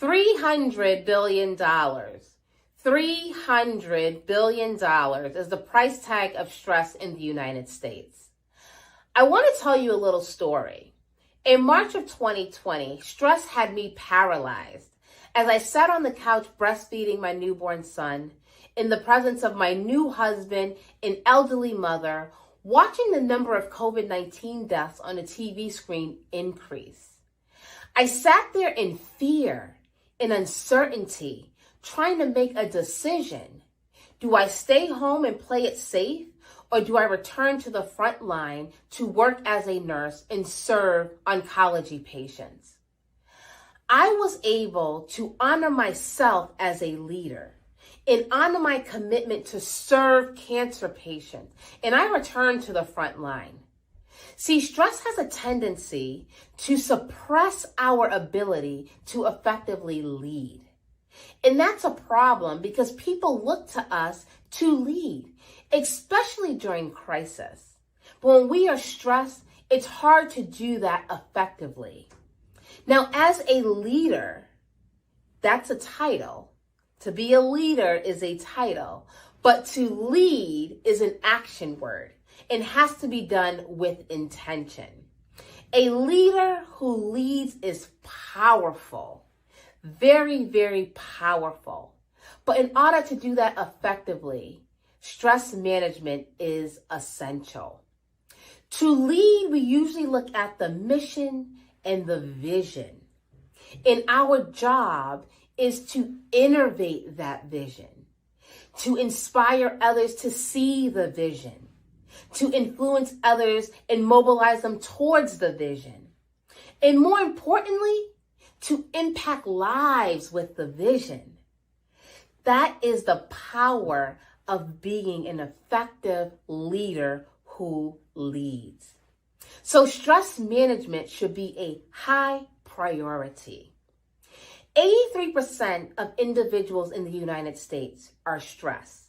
$300 billion. $300 billion is the price tag of stress in the United States. I want to tell you a little story. In March of 2020, stress had me paralyzed as I sat on the couch breastfeeding my newborn son in the presence of my new husband, an elderly mother, watching the number of COVID-19 deaths on the TV screen increase. I sat there in fear, in uncertainty, trying to make a decision. Do I stay home and play it safe, or do I return to the front line to work as a nurse and serve oncology patients? I was able to honor myself as a leader and honor my commitment to serve cancer patients, and I returned to the front line. See, stress has a tendency to suppress our ability to effectively lead. And that's a problem because people look to us to lead, especially during crisis. But when we are stressed, it's hard to do that effectively. Now, as a leader, that's a title. To be a leader is a title, but to lead is an action word and has to be done with intention. A leader who leads is powerful. Very, very powerful. But in order to do that effectively, stress management is essential. To lead, we usually look at the mission and the vision. And our job is to innovate that vision, to inspire others to see the vision, to influence others and mobilize them towards the vision. And more importantly, to impact lives with the vision. That is the power of being an effective leader who leads. So stress management should be a high priority. 83% of individuals in the United States are stressed.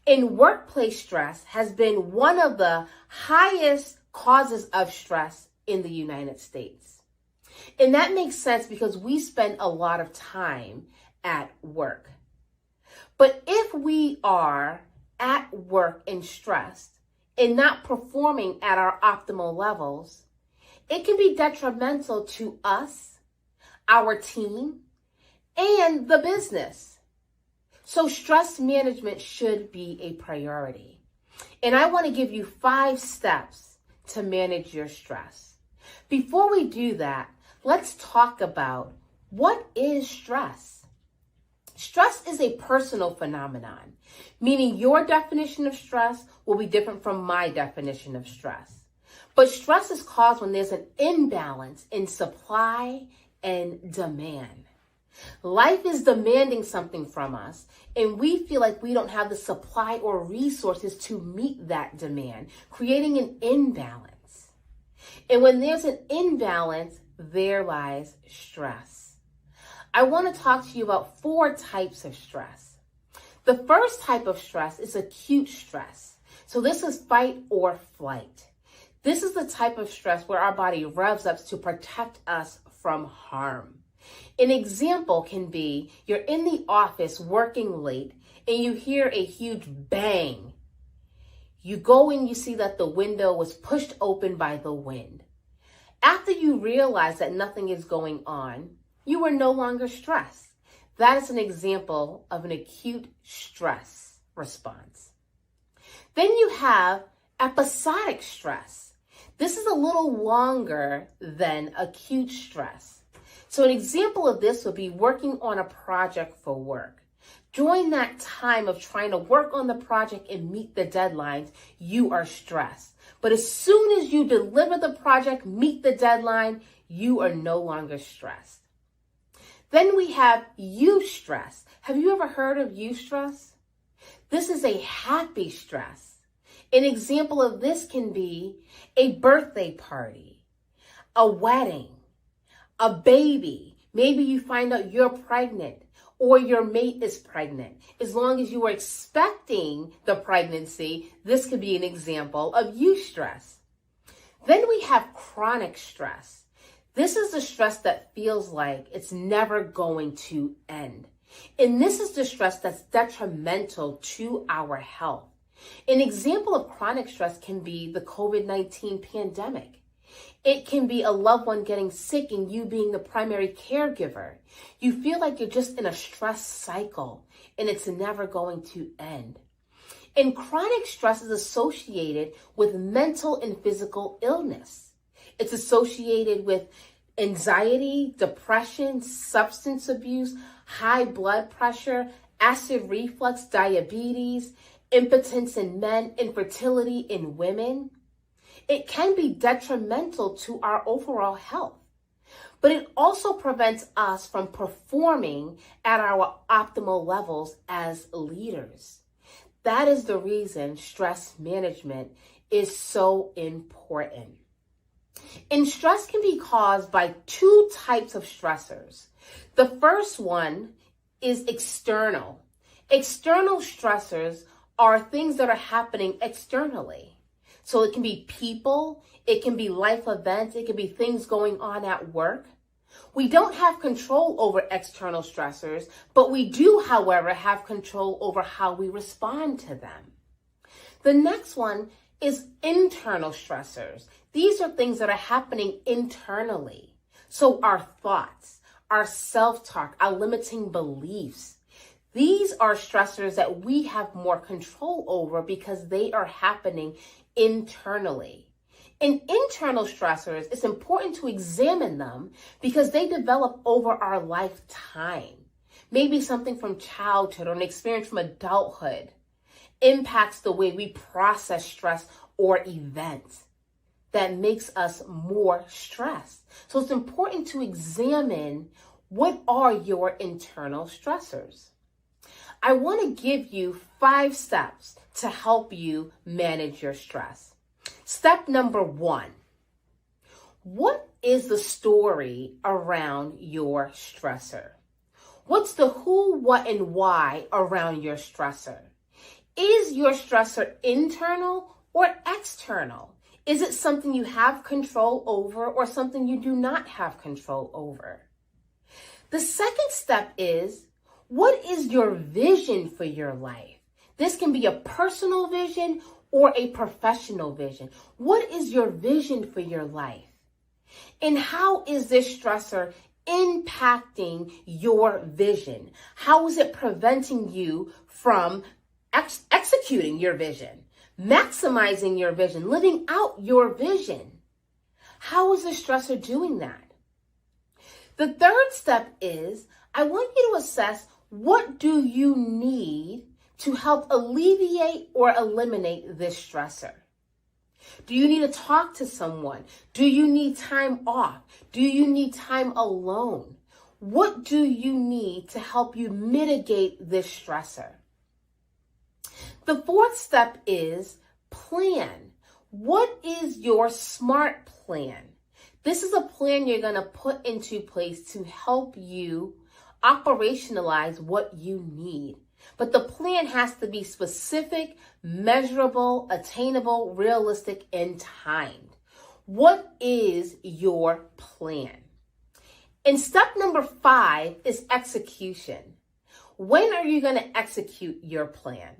And workplace stress has been one of the highest causes of stress in the United States. And that makes sense because we spend a lot of time at work. But if we are at work and stressed and not performing at our optimal levels, it can be detrimental to us, our team, and the business. So stress management should be a priority. And I want to give you 5 steps to manage your stress. Before we do that, let's talk about what is stress. Stress is a personal phenomenon, meaning your definition of stress will be different from my definition of stress. But stress is caused when there's an imbalance in supply and demand. Life is demanding something from us, and we feel like we don't have the supply or resources to meet that demand, creating an imbalance. And when there's an imbalance, there lies stress. I want to talk to you about 4 types of stress. The first type of stress is acute stress. So this is fight or flight. This is the type of stress where our body revs up to protect us from harm. An example can be you're in the office working late and you hear a huge bang. You go and you see that the window was pushed open by the wind. After you realize that nothing is going on, you are no longer stressed. That is an example of an acute stress response. Then you have episodic stress. This is a little longer than acute stress. So an example of this would be working on a project for work. During that time of trying to work on the project and meet the deadlines, you are stressed. But as soon as you deliver the project, meet the deadline, you are no longer stressed. Then we have eustress. Have you ever heard of eustress? This is a happy stress. An example of this can be a birthday party, a wedding, a baby. Maybe you find out you're pregnant or your mate is pregnant. As long as you are expecting the pregnancy, this could be an example of eustress. Then we have chronic stress. This is the stress that feels like it's never going to end. And this is the stress that's detrimental to our health. An example of chronic stress can be the COVID-19 pandemic. It can be a loved one getting sick and you being the primary caregiver. You feel like you're just in a stress cycle and it's never going to end. And chronic stress is associated with mental and physical illness. It's associated with anxiety, depression, substance abuse, high blood pressure, acid reflux, diabetes, impotence in men, infertility in women. It can be detrimental to our overall health, but it also prevents us from performing at our optimal levels as leaders. That is the reason stress management is so important. And stress can be caused by two types of stressors. The first one is external. External stressors are things that are happening externally. So it can be people, it can be life events, it can be things going on at work. We don't have control over external stressors, but we do, however, have control over how we respond to them. The next one is internal stressors. These are things that are happening internally. So our thoughts, our self-talk, our limiting beliefs. These are stressors that we have more control over because they are happening internally. In internal stressors, it's important to examine them because they develop over our lifetime. Maybe something from childhood or an experience from adulthood impacts the way we process stress or events that makes us more stressed. So it's important to examine what are your internal stressors. I want to give you 5 steps to help you manage your stress. Step number 1. What is the story around your stressor? What's the who, what, and why around your stressor? Is your stressor internal or external? Is it something you have control over or something you do not have control over? The second step is, what is your vision for your life? This can be a personal vision or a professional vision. What is your vision for your life? And how is this stressor impacting your vision? How is it preventing you from executing your vision, maximizing your vision, living out your vision? How is the stressor doing that? The third step is, I want you to assess, what do you need to help alleviate or eliminate this stressor? Do you need to talk to someone? Do you need time off? Do you need time alone? What do you need to help you mitigate this stressor? The fourth step is plan. What is your SMART plan? This is a plan you're going to put into place to help you operationalize what you need. But the plan has to be specific, measurable, attainable, realistic, and timed. What is your plan? And step number 5 is execution. When are you going to execute your plan?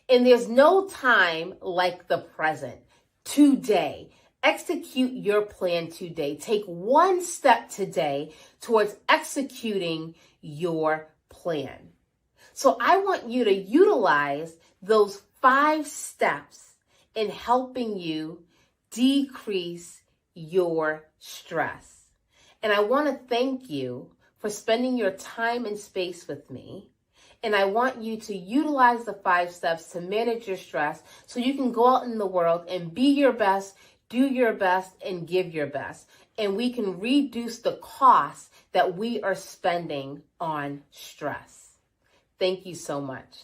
And there's no time like the present. Today. Execute your plan today. Take one step today towards executing your plan. So I want you to utilize those 5 steps in helping you decrease your stress. And I want to thank you for spending your time and space with me. And I want you to utilize the 5 steps to manage your stress so you can go out in the world and be your best, do your best, and give your best. And we can reduce the cost that we are spending on stress. Thank you so much.